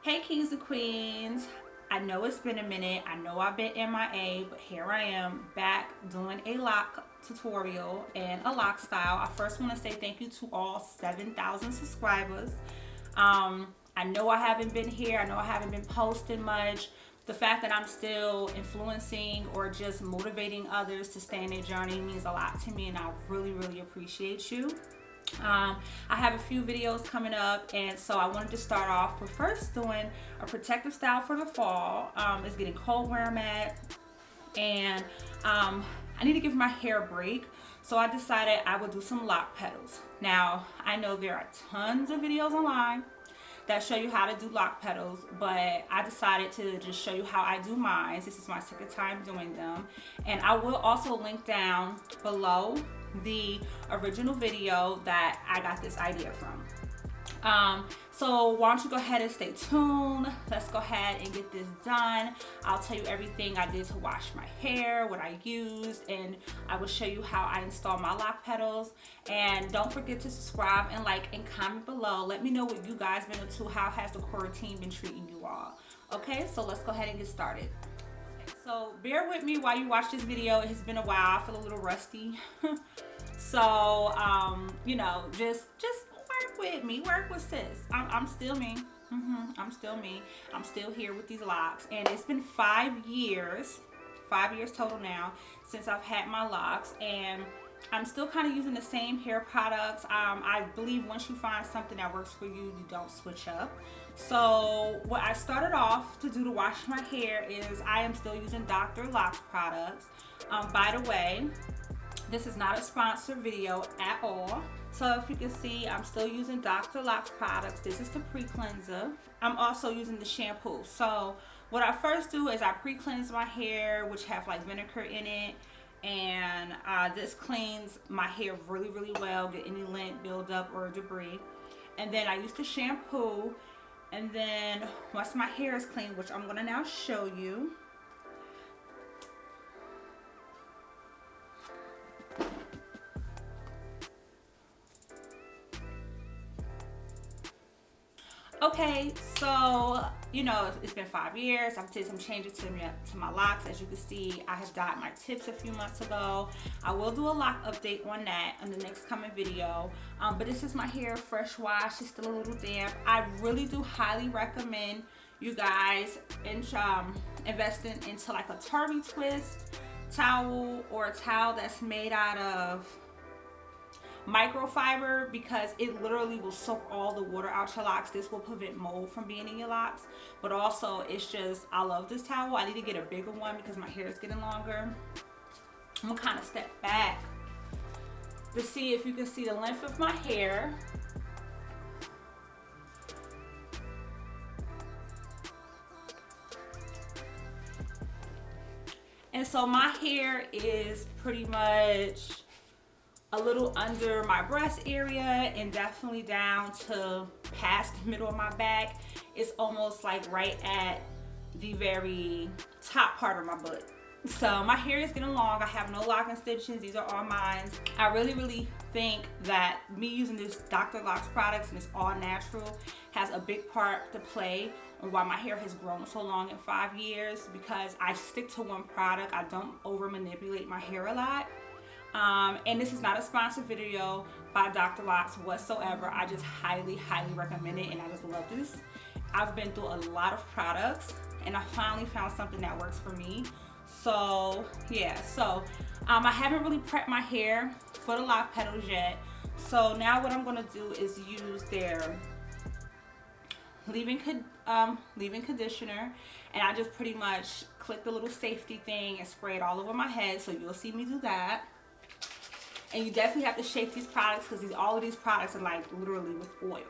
Hey kings and queens, I know it's been a minute. I know I've been MIA, but here I am back doing a lock tutorial and a lock style. I first want to say thank you to all 7,000 subscribers. I know I haven't been here. I know I haven't been posting much. The fact that I'm still influencing or just motivating others to stay in their journey means a lot to me, and I really appreciate you. I have a few videos coming up, and so I wanted to start off with first doing a protective style for the fall. It's getting cold where I'm at, and I need to give my hair a break, so I decided I would do some lock petals. Now, I know there are tons of videos online that show you how to do lock petals, but I decided to just show you how I do mine. This is my second time doing them, and I will also link down below the original video that I got this idea from. So why don't you go ahead and stay tuned. Let's go ahead and get this done. I'll tell you everything I did to wash my hair, what I used, and I will show you how I install my lock petals. And don't forget to subscribe and like and comment below. Let me know what you guys been into. How has the quarantine been treating you all? Okay, so let's go ahead and get started. So bear with me while you watch this video. It has been a while. I feel a little rusty. So you know, just work with me, work with sis. I'm still me. I'm still me. I'm still here with these locks, and it's been 5 years total now since I've had my locks, and I'm still kind of using the same hair products. I believe once you find something that works for you, you don't switch up. So what I started off to do to wash my hair is I am still using Dr. Loc's products. By the way, this is not a sponsored video at all. So if you can see, I'm still using Dr. Loc's products. This is the pre-cleanser. I'm also using the shampoo. So what I first do is I pre-cleanse my hair, which have like vinegar in it. And this cleans my hair really well, get any lint buildup or debris. And then I use the shampoo. And then once my hair is clean, which I'm gonna now show you, okay, so you know, it's been 5 years. I've did some changes to my locks. As you can see, I have dyed my tips a few months ago. I will do a lock update on that in the next coming video. But this is my hair, fresh wash. It's still a little damp. I really do highly recommend you guys investing into like a turby twist towel, or a towel that's made out of microfiber, because it literally will soak all the water out your locks. This will prevent mold from being in your locks, but also it's just, I love this towel. I need to get a bigger one because my hair is getting longer. I'm gonna kind of step back to see if you can see the length of my hair. And so my hair is pretty much a little under my breast area and definitely down to past the middle of my back. It's almost like right at the very top part of my butt. So my hair is getting long. I have no lock extensions. These are all mine. I really think that me using this Dr. Loc's products, and it's all natural, has a big part to play on why my hair has grown so long in 5 years, because I stick to one product. I don't over manipulate my hair a lot. And this is not a sponsored video by Dr. Loc's whatsoever. I just highly recommend it, and I just love this. I've been through a lot of products, and I finally found something that works for me. So yeah, so I haven't really prepped my hair for the lock petals yet. So now what I'm gonna do is use their leave-in conditioner, and I just pretty much click the little safety thing and spray it all over my head. So you'll see me do that. And you definitely have to shake these products, because all of these products are like literally with oil.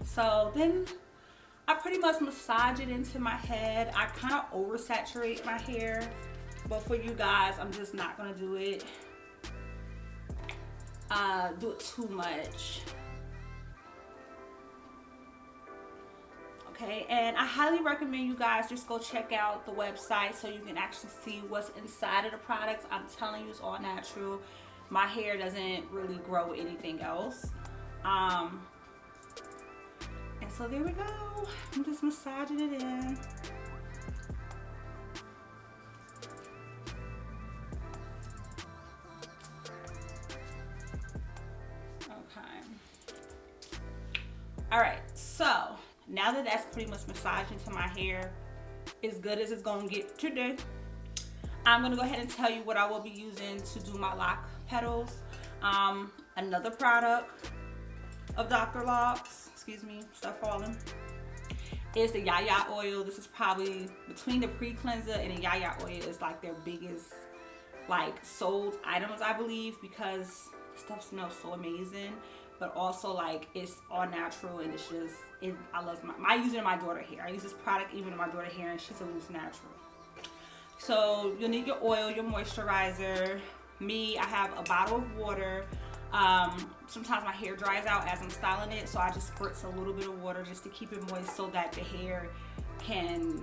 So then I pretty much massage it into my head. I kind of oversaturate my hair But for you guys, I'm just not gonna do it too much. Okay, and I highly recommend you guys just go check out the website so you can actually see what's inside of the products. I'm telling you, it's all natural. My hair doesn't really grow anything else. And so there we go. I'm just massaging it in. Okay. All right, so now that that's pretty much massaged into my hair as good as it's gonna get today, I'm gonna go ahead and tell you what I will be using to do my lock petals. Another product of Dr. Loc's, excuse me, stuff falling, is the M.I.A oil. This is probably between the pre-cleanser and the M.I.A oil is like their biggest like sold items, I believe, because stuff smells so amazing, but also like it's all natural and it's just I love I use it in my daughter's hair. I use this product even in my daughter's hair and she says it's natural. So you'll need your oil, your moisturizer. I have a bottle of water. Sometimes my hair dries out as I'm styling it, so I just spritz a little bit of water just to keep it moist so that the hair can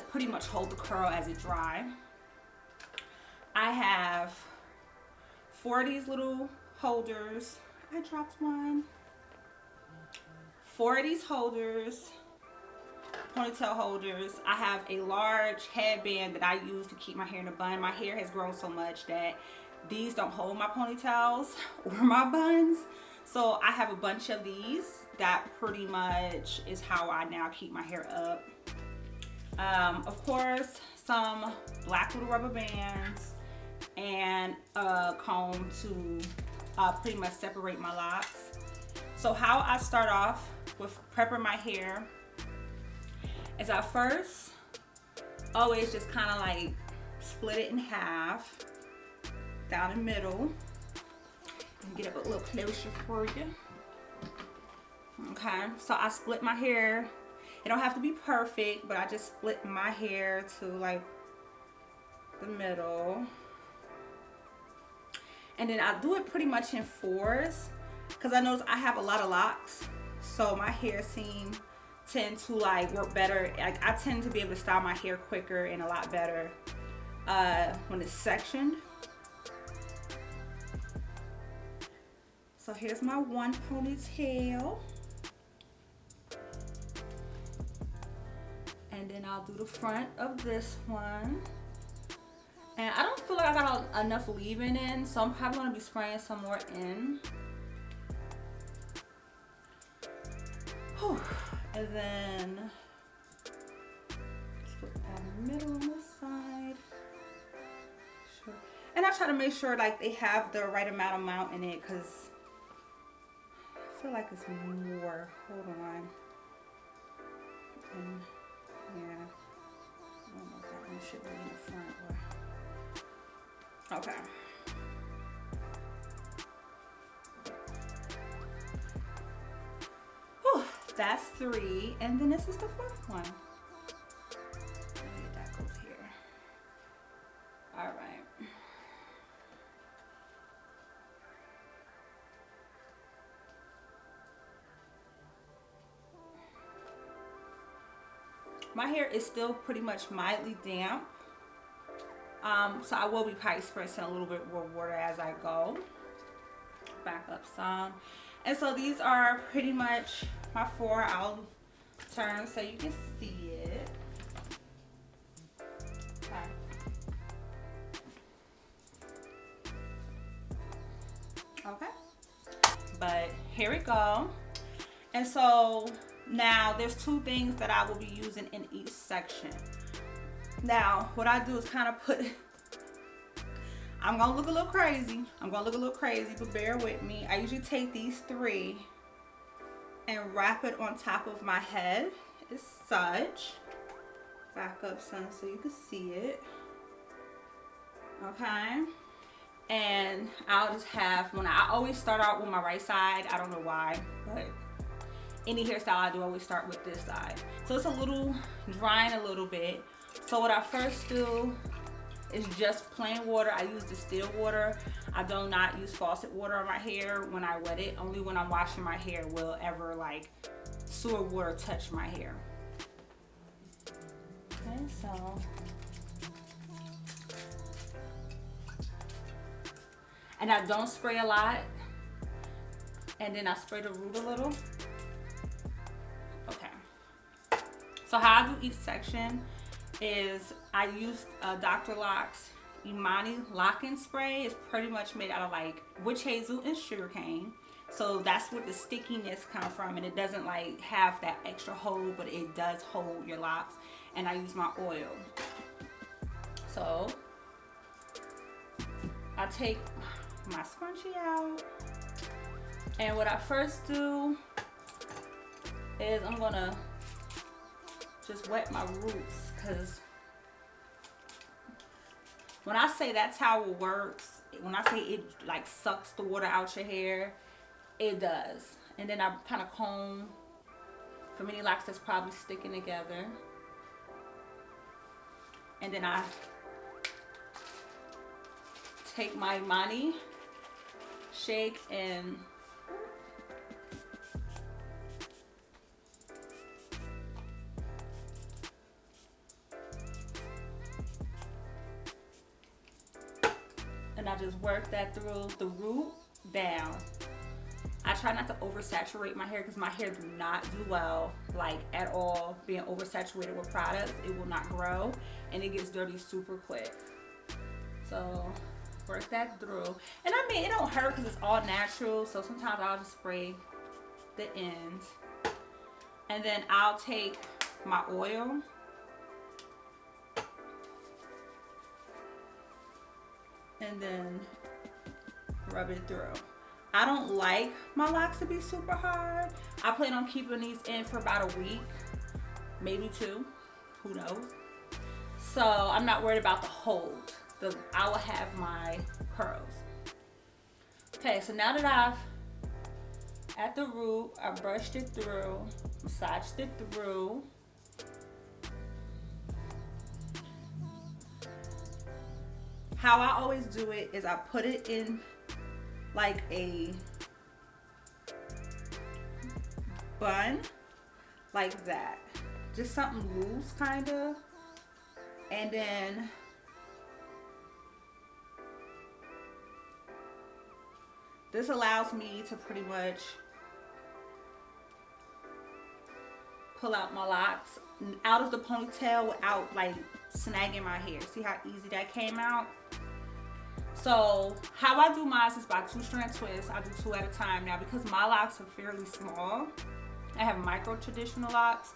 pretty much hold the curl as it dries. I have 4 of these little holders. I dropped one. 4 of these holders, ponytail holders. I have a large headband that I use to keep my hair in a bun. My hair has grown so much that these don't hold my ponytails or my buns. So I have a bunch of these. That pretty much is how I now keep my hair up. Of course, some black little rubber bands and a comb to pretty much separate my locks. So how I start off with prepping my hair is I first always just kind of like split it in half down the middle. And get up a little closer for you. Okay, so I split my hair. It don't have to be perfect, but I just split my hair to like the middle. And then I do it pretty much in 4s because I notice I have a lot of locks, so my hair tend to like work better. Like I tend to be able to style my hair quicker and a lot better when it's sectioned. So here's my one ponytail, and then I'll do the front of this one. And I don't feel like I got enough leave-in in, so I'm probably gonna be spraying some more in. Whew. And then split down the middle on this side. Sure. And I try to make sure like they have the right amount in it, because I feel like it's more. Hold on. And yeah, I don't know if that one should be in the front or. Okay. Whew, that's 3, and then this is the 4th one. Maybe that goes here. All right. My hair is still pretty much mildly damp. So I will be probably spritzing a little bit more water as I go. Back up some. And so these are pretty much my 4. I'll turn so you can see it. Okay. Okay. But here we go. And so now there's 2 things that I will be using in each section. Now, what I do is kind of put, I'm gonna look a little crazy. But bear with me. I usually take these 3 and wrap it on top of my head as such. Back up some so you can see it. Okay. And I'll just have, I always start out with my right side. I don't know why, but any hairstyle I do, I always start with this side. So it's a little drying a little bit. So what I first do It's just plain water. I use distilled water. I do not use faucet water on my hair when I wet it. Only when I'm washing my hair will ever like sewer water touch my hair. Okay, so. And I don't spray a lot. And then I spray the root a little. Okay. So how I do each section is I use Dr. Loc's M.I.A lock-in spray. It's pretty much made out of like witch hazel and sugarcane. So that's where the stickiness comes from, and it doesn't like have that extra hold, but it does hold your locks. And I use my oil. So I take my scrunchie out, and what I first do is I'm gonna just wet my roots, because when I say that's how it works, when I say it like sucks the water out your hair, it does. And then I kind of comb from any locks that's probably sticking together, and then I take my M.I.A, shake, and I just work that through the root down. I try not to oversaturate my hair, because my hair do not do well, like at all, being oversaturated with products. It will not grow, and it gets dirty super quick. So work that through. And I mean, it don't hurt because it's all natural. So sometimes I'll just spray the ends. And then I'll take my oil. And then rub it through. I don't like my locks to be super hard. I plan on keeping these in for about a week, maybe 2, who knows. So I'm not worried about the hold. I will have my curls. Okay, so now that I've, at the root, I brushed it through, massaged it through. How I always do it is I put it in like a bun, like that. Just something loose, kind of. And then this allows me to pretty much pull out my locks out of the ponytail without like snagging my hair. See how easy that came out? So how I do mine is by 2-strand twists. I do 2 at a time. Now, because my locks are fairly small, I have micro traditional locks,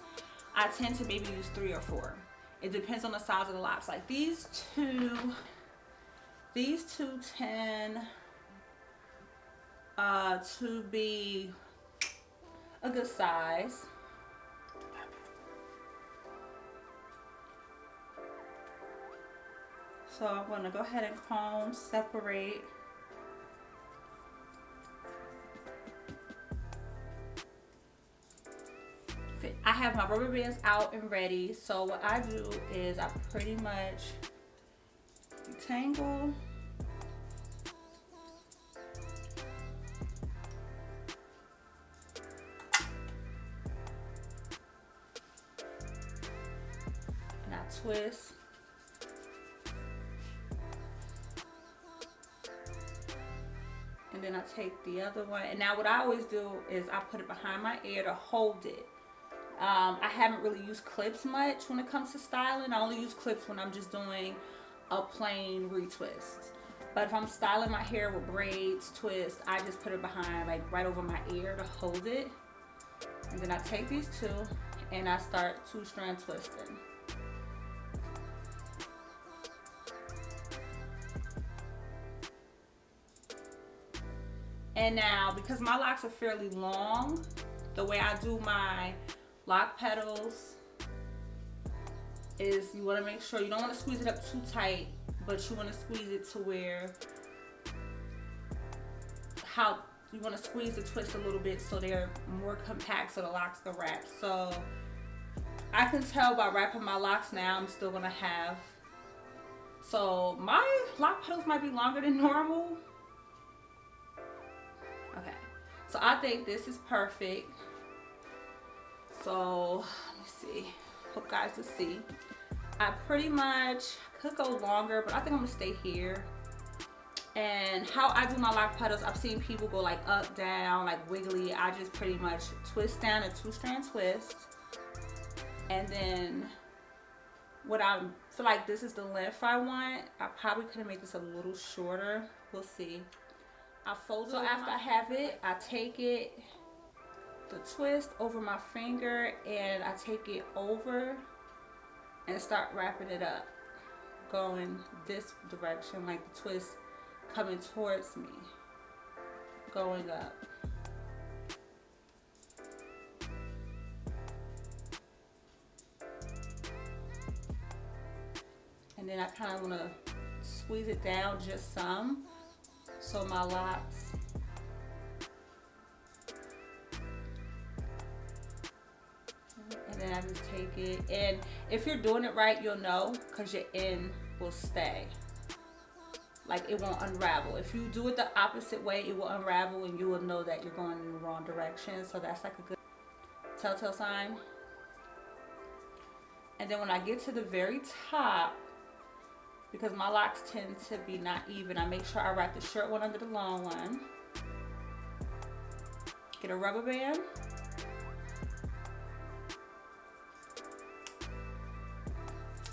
I tend to maybe use 3 or 4. It depends on the size of the locks. Like these two tend to be a good size. So I'm going to go ahead and comb, separate. Okay, I have my rubber bands out and ready. So what I do is I pretty much detangle. And I twist. And then I take the other one. And now what I always do is I put it behind my ear to hold it. I haven't really used clips much when it comes to styling. I only use clips when I'm just doing a plain retwist. But if I'm styling my hair with braids, twists, I just put it behind, like right over my ear to hold it. And then I take these two and I start 2-strand twisting. And now, because my locks are fairly long, the way I do my lock petals is you want to make sure you don't want to squeeze it up too tight, but you want to squeeze it to where you want to squeeze the twist a little bit so they're more compact so the locks can wrap. So I can tell by wrapping my locks now I'm still going to have So my lock petals might be longer than normal. Okay, so I think this is perfect. So let me see. Hope guys to see. I pretty much could go longer, but I think I'm gonna stay here. And how I do my lock petals, I've seen people go like up, down, like wiggly. I just pretty much twist down a 2-strand twist. And then what I feel like this is the length I want. I probably could have made this a little shorter. We'll see. I fold it. So after I have it, I take it, the twist over my finger, and I take it over and start wrapping it up, going this direction, like the twist coming towards me, going up. And then I kind of want to squeeze it down just some, so my locks and then I just take it. And if you're doing it right, you'll know, because your end will stay. Like, it won't unravel. If you do it the opposite way, it will unravel and you will know that you're going in the wrong direction. So that's like a good telltale sign. And then when I get to the very top, because my locks tend to be not even, I make sure I wrap the short one under the long one. Get a rubber band.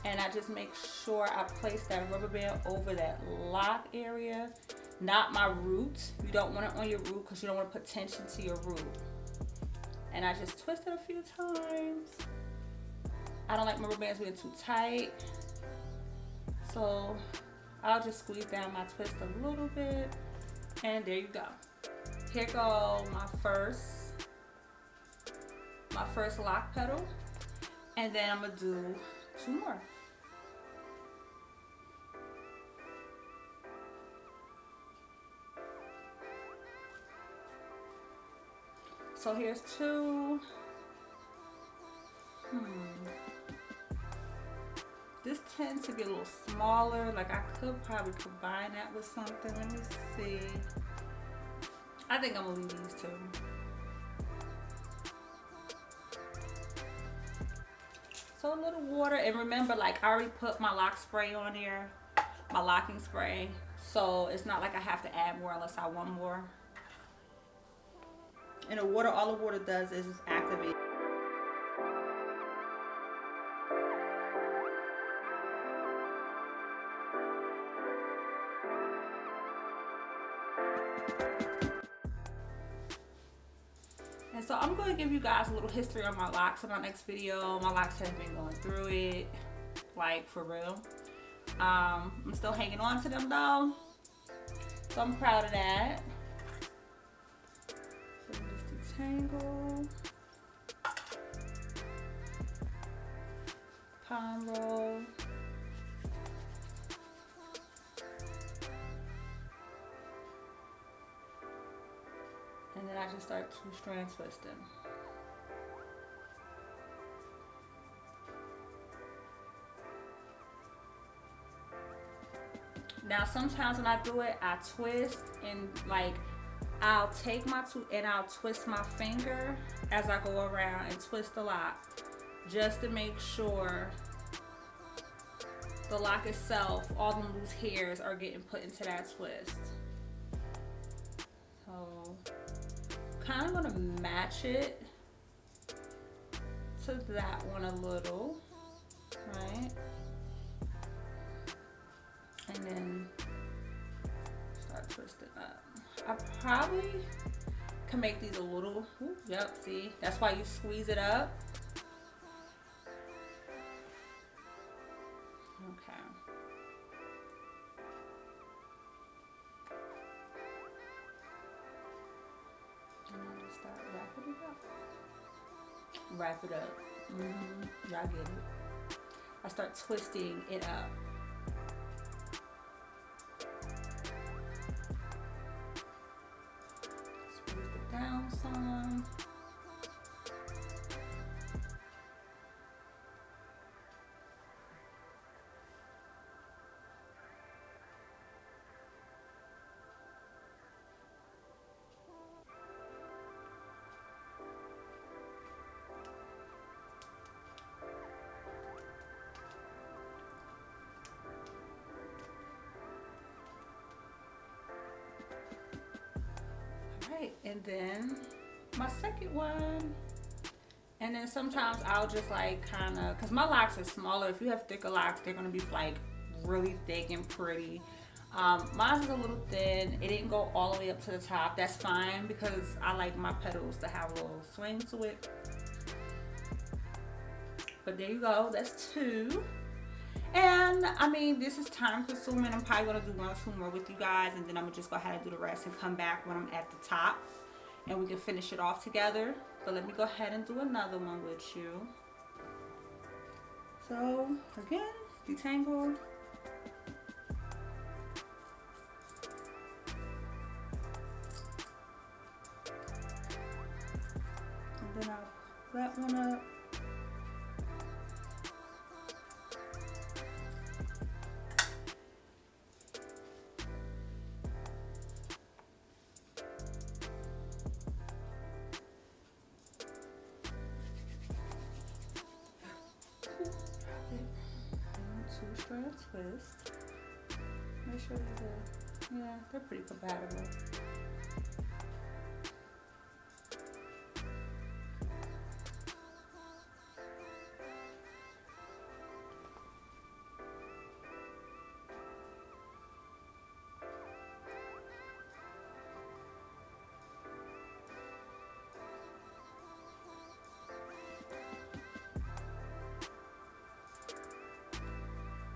And I just make sure I place that rubber band over that lock area, not my root. You don't want it on your root because you don't want to put tension to your root. And I just twist it a few times. I don't like rubber bands being too tight. So I'll just squeeze down my twist a little bit. And there you go. Here go my first lock petal. And then I'm gonna do 2 more. So here's 2. This tends to be a little smaller. Like, I could probably combine that with something. Let me see. I think I'm gonna leave these 2. So a little water, and remember, like, I already put my lock spray on there, my locking spray. So it's not like I have to add more unless I want more. And the water, all the water does is just activate. And so I'm going to give you guys a little history on my locks in my next video. My locks have been going through it, like, for real. I'm still hanging on to them though, so I'm proud of that. So just detangle, palm roll, and then I just start 2-strand twisting. Now sometimes when I do it, I twist, and like, I'll take my and I'll twist my finger as I go around and twist the lock, just to make sure the lock itself, all the loose hairs are getting put into that twist. So kind of gonna match it to that one a little, right? And then start twisting up. I probably can make these a little, ooh, yep, see? That's why you squeeze it up. Okay. And I just start wrapping it up. Wrap it up. Y'all get it. I start twisting it up. Down some. right, and then my second one. And then sometimes I'll just like kind of, because my locks are smaller. If you have thicker locks, they're going to be like really thick and pretty. Mine is a little thin. It didn't go all the way up to the top. That's fine because I like my petals to have a little swing to it. But there you go. That's two. And I mean, this is time consuming. I'm probably going to do 1 or 2 more with you guys. And then I'm going to just go ahead and do the rest and come back when I'm at the top. And we can finish it off together. But let me go ahead and do another one with you. So again, detangle. And then I'll pull that one up. Two-strand twist. Make sure they're pretty compatible.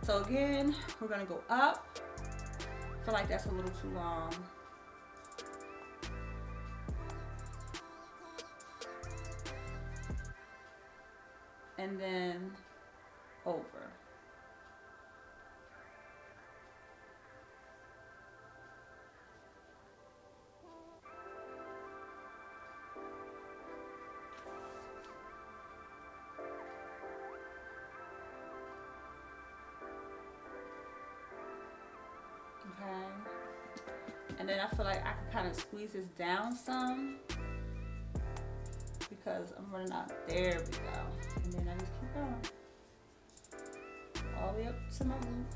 So again, we're gonna go up. I feel like that's a little too long. And then over. Okay, and then I feel like I can kind of squeeze this down some because I'm running out. There we go. And then I just keep going all the way up to my root.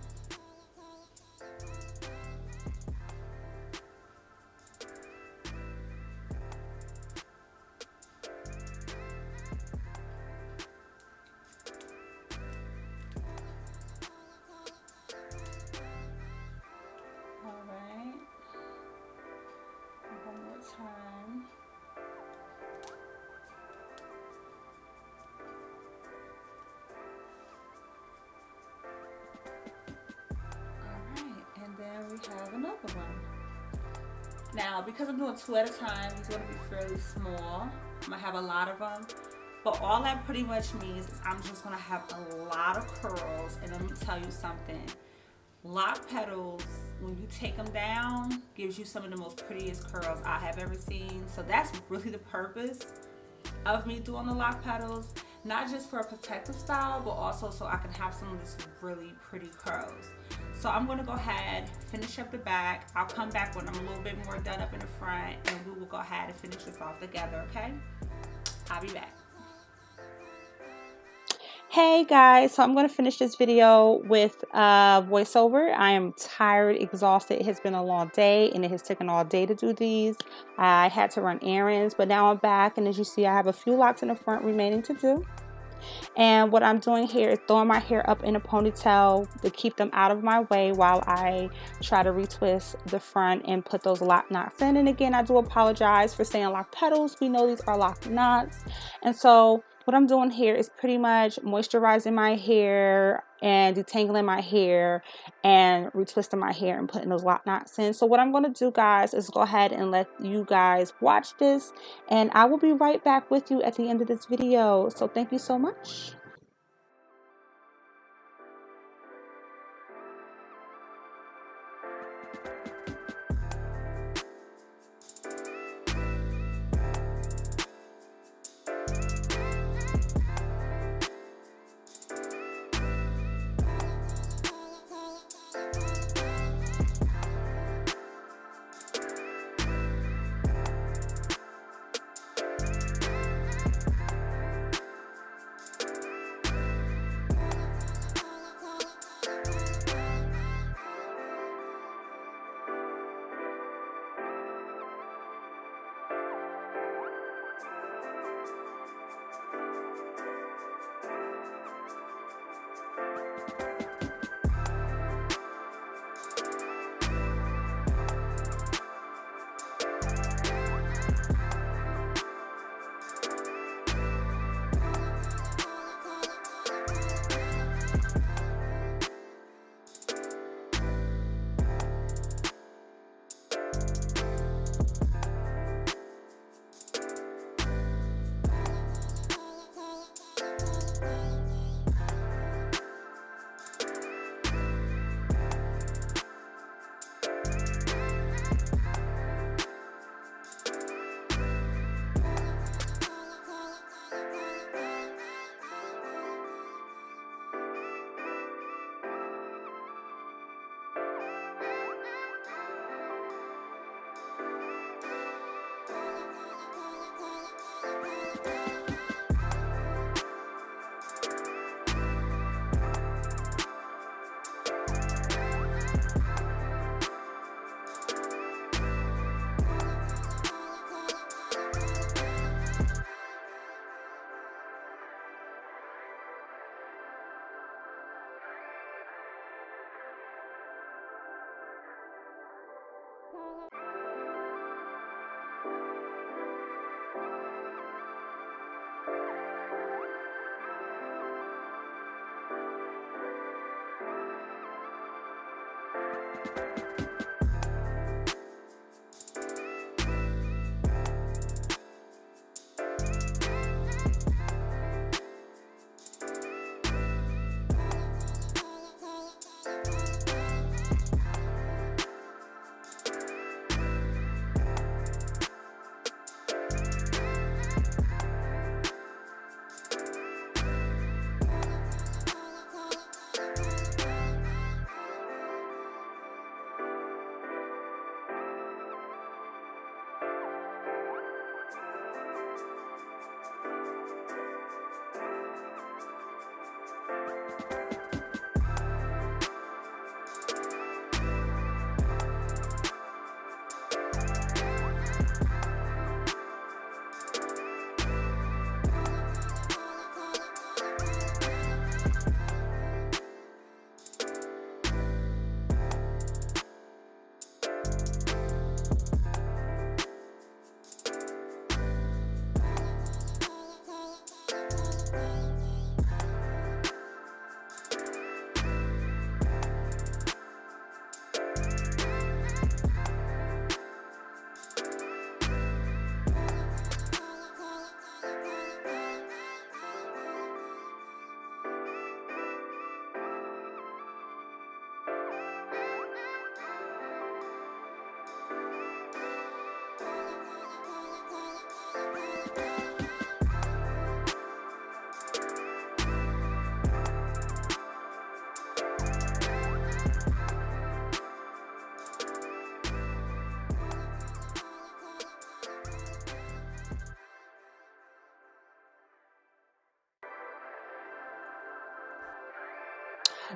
Time. Alright, and then we have another one. Now, because I'm doing 2 at a time, it's going to be fairly small. I'm going to have a lot of them. But all that pretty much means is I'm just going to have a lot of curls. And let me tell you something. Lock petals, when you take them down, gives you some of the most prettiest curls I have ever seen. So that's really the purpose of me doing the lock petals. Not just for a protective style, but also so I can have some of these really pretty curls. So I'm going to go ahead, finish up the back. I'll come back when I'm a little bit more done up in the front, and we will go ahead and finish this off together, okay? I'll be back. Hey guys, so I'm going to finish this video with voiceover. I am tired, exhausted. It has been a long day and it has taken all day to do these. I had to run errands, but now I'm back, and as you see, I have a few locks in the front remaining to do. And what I'm doing here is throwing my hair up in a ponytail to keep them out of my way while I try to retwist the front and put those lock knots in. And again, I do apologize for saying lock petals. We know these are lock knots. And so what I'm doing here is pretty much moisturizing my hair and detangling my hair and retwisting my hair and putting those lock knots in. So what I'm going to do, guys, is go ahead and let you guys watch this, and I will be right back with you at the end of this video. So thank you so much.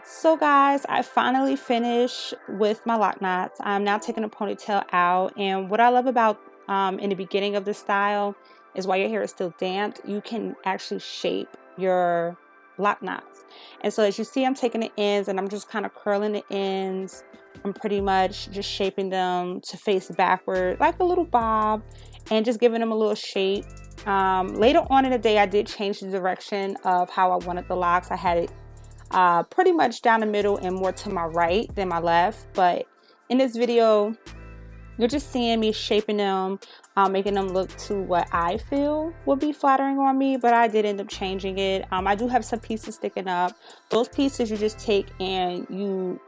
So guys, I finally finished with my lock knots. I'm now taking the ponytail out, and what I love about in the beginning of the style is while your hair is still damp, you can actually shape your lock knots. And so as you see, I'm taking the ends and I'm just kind of curling the ends. I'm pretty much just shaping them to face backward like a little bob and just giving them a little shape. Later on in the day, I did change the direction of how I wanted the locks. I had it pretty much down the middle and more to my right than my left, but in this video you're just seeing me shaping them, making them look to what I feel would be flattering on me, but I did end up changing it. I do have some pieces sticking up. Those pieces you just take and you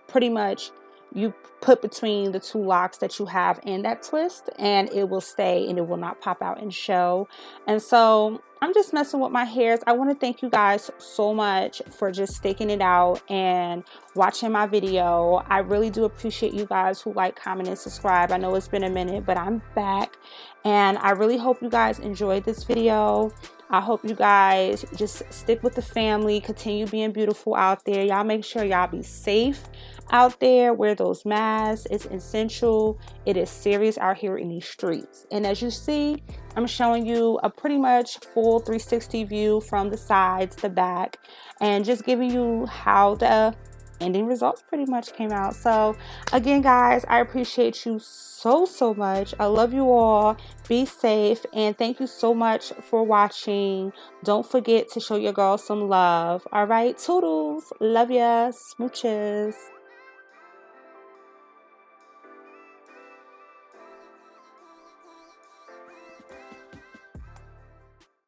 pretty much you put between the two locks that you have in that twist, and it will stay and it will not pop out and show. And so I'm just messing with my hairs. I want to thank you guys so much for just sticking it out and watching my video. I really do appreciate you guys who like, comment, and subscribe. I know it's been a minute, but I'm back, and I really hope you guys enjoyed this video. I hope you guys just stick with the family, continue being beautiful out there. Y'all make sure y'all be safe out there. Wear those masks. It's essential. It is serious out here in these streets. And as you see, I'm showing you a pretty much full 360 view from the sides, the back, and just giving you how the ending results pretty much came out. So again, guys, I appreciate you so much. I love you all. Be safe, and thank you so much for watching. Don't forget to show your girl some love. All right, toodles. Love ya. Smooches.